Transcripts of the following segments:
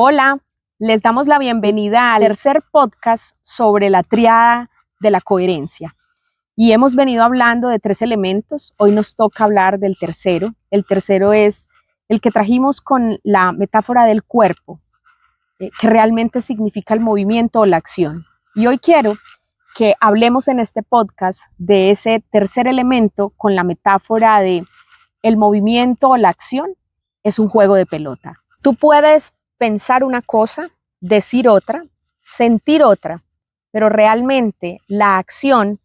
Hola, les damos la bienvenida al tercer podcast sobre la tríada de la coherencia. Y hemos venido hablando de 3 elementos, hoy nos toca hablar del tercero. El tercero es el que trajimos con la metáfora del cuerpo, que realmente significa el movimiento o la acción. Y hoy quiero que hablemos en este podcast de ese tercer elemento con la metáfora de el movimiento o la acción es un juego de pelota. Tú puedes pensar una cosa, decir otra, sentir otra, pero realmente la acción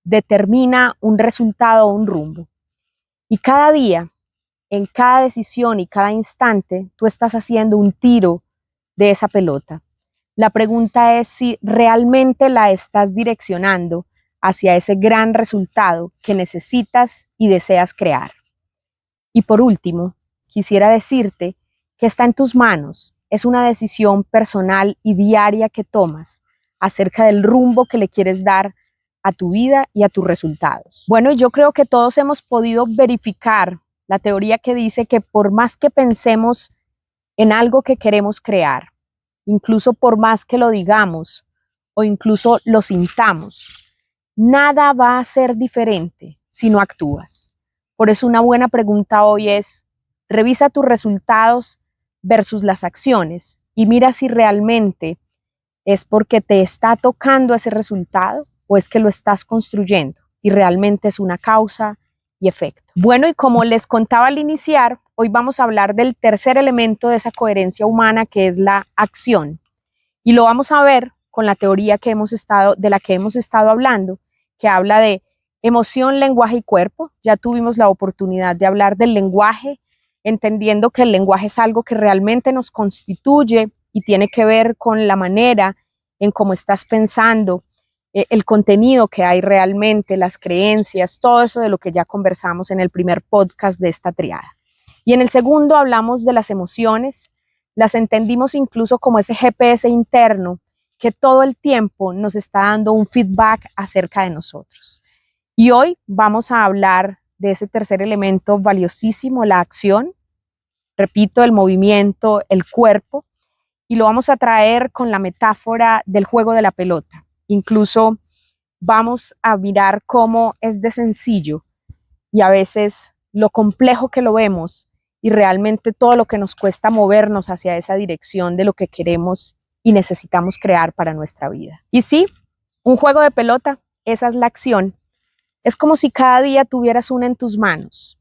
determina un resultado o un rumbo. Y cada día, en cada decisión y cada instante, tú estás haciendo un tiro de esa pelota. La pregunta es si realmente la estás direccionando hacia ese gran resultado que necesitas y deseas crear. Y por último, quisiera decirte que está en tus manos. Es una decisión personal y diaria que tomas acerca del rumbo que le quieres dar a tu vida y a tus resultados. Bueno, yo creo que todos hemos podido verificar la teoría que dice que por más que pensemos en algo que queremos crear, incluso por más que lo digamos o incluso lo sintamos, nada va a ser diferente si no actúas. Por eso una buena pregunta hoy es, revisa tus resultados versus las acciones y mira si realmente es porque te está tocando ese resultado o es que lo estás construyendo y realmente es una causa y efecto. Bueno, y como les contaba al iniciar, hoy vamos a hablar del tercer elemento de esa coherencia humana, que es la acción. Y lo vamos a ver con la teoría de la que hemos estado hablando, que habla de emoción, lenguaje y cuerpo. Ya tuvimos la oportunidad de hablar del lenguaje, entendiendo que el lenguaje es algo que realmente nos constituye y tiene que ver con la manera en cómo estás pensando, el contenido que hay realmente, las creencias, todo eso de lo que ya conversamos en el primer podcast de esta triada. Y en el segundo hablamos de las emociones, las entendimos incluso como ese GPS interno que todo el tiempo nos está dando un feedback acerca de nosotros. Y hoy vamos a hablar de ese tercer elemento valiosísimo, la acción, repito, el movimiento, el cuerpo, y lo vamos a traer con la metáfora del juego de la pelota. Incluso vamos a mirar cómo es de sencillo y a veces lo complejo que lo vemos y realmente todo lo que nos cuesta movernos hacia esa dirección de lo que queremos y necesitamos crear para nuestra vida. Y sí, un juego de pelota, esa es la acción. Es como si cada día tuvieras una en tus manos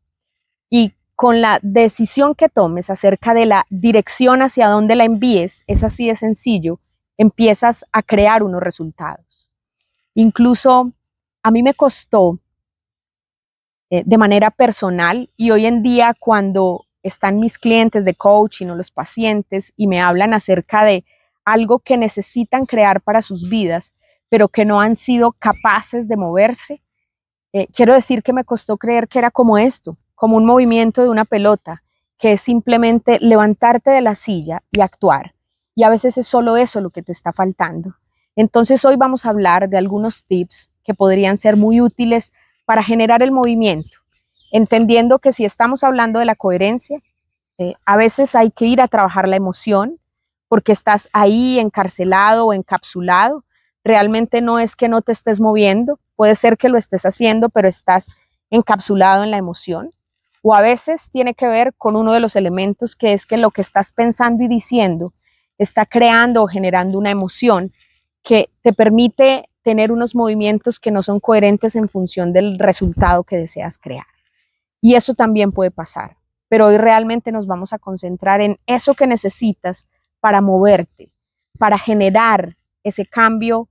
y con la decisión que tomes acerca de la dirección hacia dónde la envíes, es así de sencillo, empiezas a crear unos resultados. Incluso a mí me costó de manera personal y hoy en día cuando están mis clientes de coaching o los pacientes y me hablan acerca de algo que necesitan crear para sus vidas, pero que no han sido capaces de moverse, quiero decir que me costó creer que era como esto, como un movimiento de una pelota, que es simplemente levantarte de la silla y actuar. Y a veces es solo eso lo que te está faltando. Entonces hoy vamos a hablar de algunos tips que podrían ser muy útiles para generar el movimiento, entendiendo que si estamos hablando de la coherencia, a veces hay que ir a trabajar la emoción porque estás ahí encarcelado o encapsulado. Realmente no es que no te estés moviendo, puede ser que lo estés haciendo, pero estás encapsulado en la emoción. O a veces tiene que ver con uno de los elementos que es que lo que estás pensando y diciendo está creando o generando una emoción que te permite tener unos movimientos que no son coherentes en función del resultado que deseas crear. Y eso también puede pasar, pero hoy realmente nos vamos a concentrar en eso que necesitas para moverte, para generar ese cambio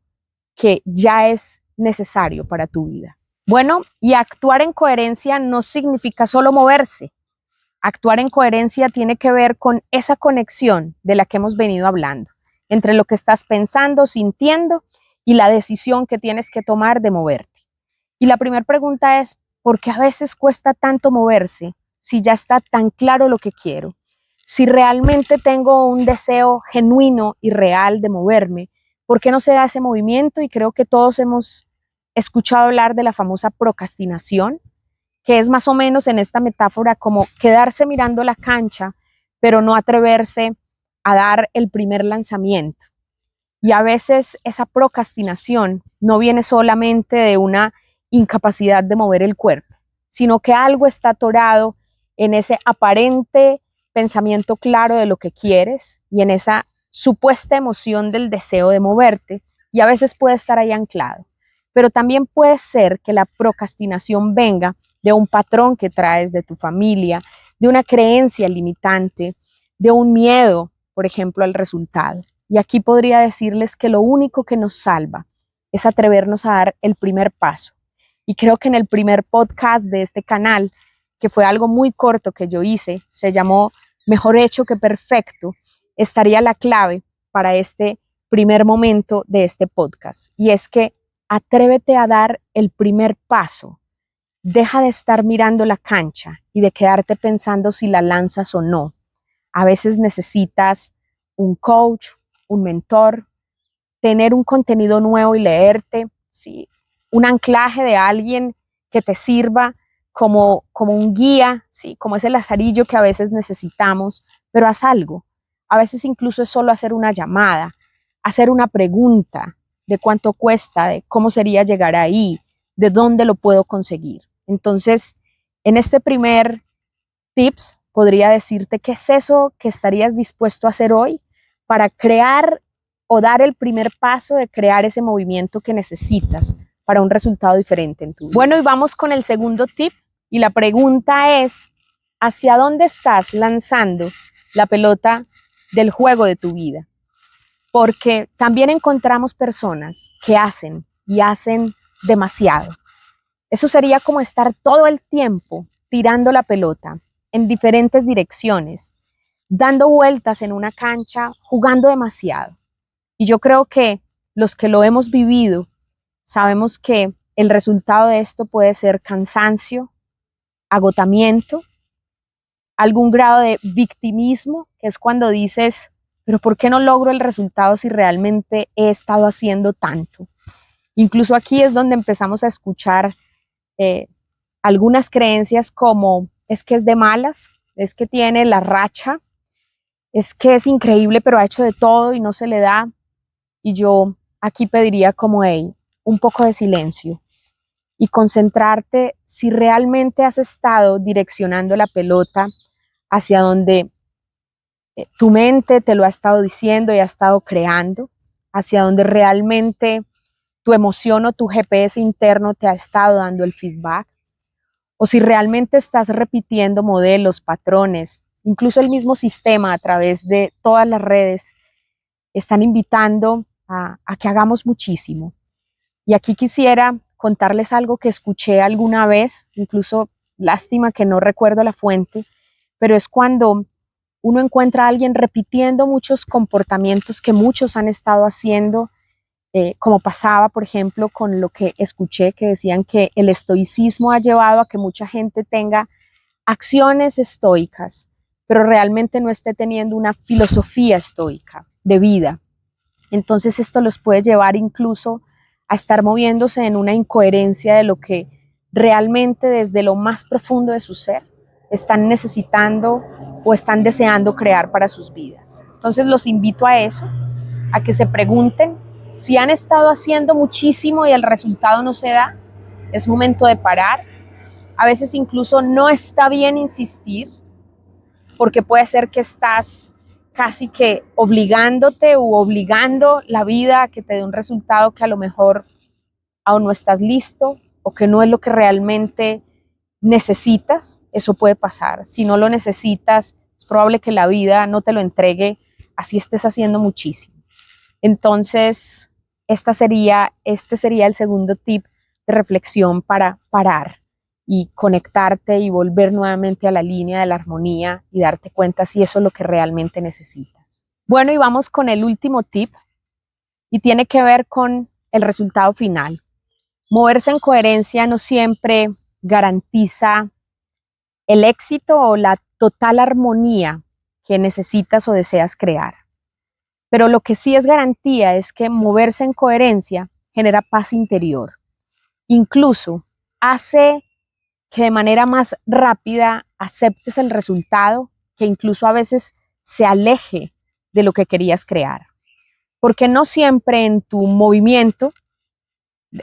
que ya es necesario para tu vida. Bueno, y actuar en coherencia no significa solo moverse. Actuar en coherencia tiene que ver con esa conexión de la que hemos venido hablando, entre lo que estás pensando, sintiendo y la decisión que tienes que tomar de moverte. Y la primera pregunta es, ¿por qué a veces cuesta tanto moverse si ya está tan claro lo que quiero? Si realmente tengo un deseo genuino y real de moverme, ¿por qué no se da ese movimiento? Y creo que todos hemos escuchado hablar de la famosa procrastinación, que es más o menos en esta metáfora como quedarse mirando la cancha, pero no atreverse a dar el primer lanzamiento. Y a veces esa procrastinación no viene solamente de una incapacidad de mover el cuerpo, sino que algo está atorado en ese aparente pensamiento claro de lo que quieres y en esa supuesta emoción del deseo de moverte, y a veces puede estar ahí anclado. Pero también puede ser que la procrastinación venga de un patrón que traes de tu familia, de una creencia limitante, de un miedo, por ejemplo, al resultado. Y aquí podría decirles que lo único que nos salva es atrevernos a dar el primer paso. Y creo que en el primer podcast de este canal, que fue algo muy corto que yo hice, se llamó Mejor hecho que perfecto, estaría la clave para este primer momento de este podcast. Y es que atrévete a dar el primer paso. Deja de estar mirando la cancha y de quedarte pensando si la lanzas o no. A veces necesitas un coach, un mentor, tener un contenido nuevo y leerte, ¿sí? Un anclaje de alguien que te sirva como un guía, ¿sí? Como ese lazarillo que a veces necesitamos, pero haz algo. A veces incluso es solo hacer una llamada, hacer una pregunta de cuánto cuesta, de cómo sería llegar ahí, de dónde lo puedo conseguir. Entonces, en este primer tips, podría decirte qué es eso que estarías dispuesto a hacer hoy para crear o dar el primer paso de crear ese movimiento que necesitas para un resultado diferente en tu vida. Bueno, y vamos con el segundo tip, y la pregunta es, ¿hacia dónde estás lanzando la pelota del juego de tu vida? Porque también encontramos personas que hacen y hacen demasiado. Eso sería como estar todo el tiempo tirando la pelota en diferentes direcciones, dando vueltas en una cancha, jugando demasiado. Y yo creo que los que lo hemos vivido sabemos que el resultado de esto puede ser cansancio, agotamiento, algún grado de victimismo, que es cuando dices, pero ¿por qué no logro el resultado si realmente he estado haciendo tanto? Incluso aquí es donde empezamos a escuchar algunas creencias como es que es de malas, es que tiene la racha, es que es increíble pero ha hecho de todo y no se le da. Y yo aquí pediría como un poco de silencio y concentrarte si realmente has estado direccionando la pelota hacia donde tu mente te lo ha estado diciendo y ha estado creando, hacia donde realmente tu emoción o tu GPS interno te ha estado dando el feedback, o si realmente estás repitiendo modelos, patrones, incluso el mismo sistema a través de todas las redes están invitando a que hagamos muchísimo. Y aquí quisiera contarles algo que escuché alguna vez, incluso lástima que no recuerdo la fuente, pero es cuando uno encuentra a alguien repitiendo muchos comportamientos que muchos han estado haciendo, como pasaba, por ejemplo, con lo que escuché, que decían que el estoicismo ha llevado a que mucha gente tenga acciones estoicas, pero realmente no esté teniendo una filosofía estoica de vida. Entonces esto los puede llevar incluso a estar moviéndose en una incoherencia de lo que realmente desde lo más profundo de su ser están necesitando o están deseando crear para sus vidas. Entonces los invito a eso, a que se pregunten si han estado haciendo muchísimo y el resultado no se da, es momento de parar. A veces incluso no está bien insistir, porque puede ser que estás casi que obligándote u obligando la vida a que te dé un resultado que a lo mejor aún no estás listo o que no es lo que realmente necesitas. Eso puede pasar. Si no lo necesitas, es probable que la vida no te lo entregue, así estés haciendo muchísimo. Entonces, este sería el segundo tip de reflexión para parar y conectarte y volver nuevamente a la línea de la armonía y darte cuenta si eso es lo que realmente necesitas. Bueno, y vamos con el último tip, y tiene que ver con el resultado final. Moverse en coherencia no siempre garantiza el éxito o la total armonía que necesitas o deseas crear. Pero lo que sí es garantía es que moverse en coherencia genera paz interior. Incluso hace que de manera más rápida aceptes el resultado, que incluso a veces se aleje de lo que querías crear. Porque no siempre en tu movimiento,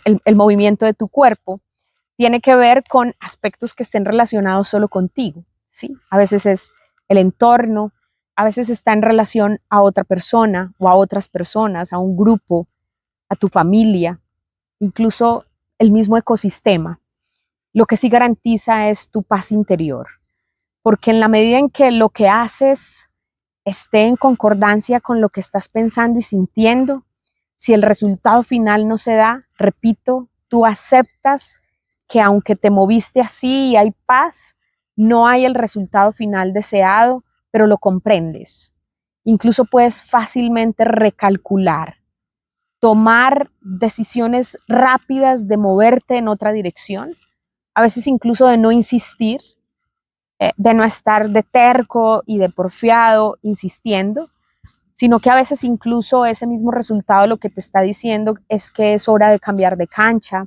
el movimiento de tu cuerpo, tiene que ver con aspectos que estén relacionados solo contigo, ¿sí? A veces es el entorno, a veces está en relación a otra persona o a otras personas, a un grupo, a tu familia, incluso el mismo ecosistema. Lo que sí garantiza es tu paz interior, porque en la medida en que lo que haces esté en concordancia con lo que estás pensando y sintiendo, si el resultado final no se da, repito, tú aceptas que aunque te moviste así y hay paz, no hay el resultado final deseado, pero lo comprendes. Incluso puedes fácilmente recalcular, tomar decisiones rápidas de moverte en otra dirección, a veces incluso de no insistir, de no estar de terco y de porfiado insistiendo, sino que a veces incluso ese mismo resultado lo que te está diciendo es que es hora de cambiar de cancha,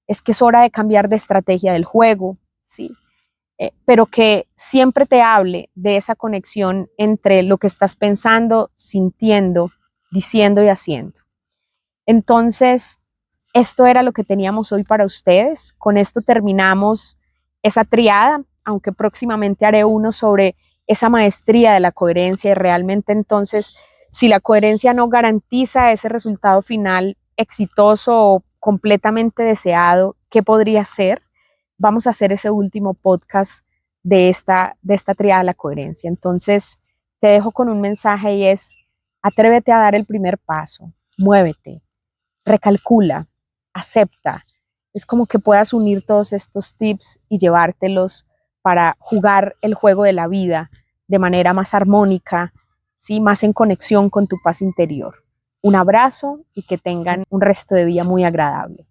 es que es hora de cambiar de estrategia del juego, ¿sí? Pero que siempre te hable de esa conexión entre lo que estás pensando, sintiendo, diciendo y haciendo. Entonces, esto era lo que teníamos hoy para ustedes. Con esto terminamos esa triada, aunque próximamente haré uno sobre esa maestría de la coherencia y realmente entonces, si la coherencia no garantiza ese resultado final exitoso o completamente deseado, ¿qué podría ser? Vamos a hacer ese último podcast de esta triada de la coherencia. Entonces, te dejo con un mensaje y es, atrévete a dar el primer paso, muévete, recalcula, acepta. Es como que puedas unir todos estos tips y llevártelos para jugar el juego de la vida de manera más armónica, ¿sí? Más en conexión con tu paz interior. Un abrazo y que tengan un resto de día muy agradable.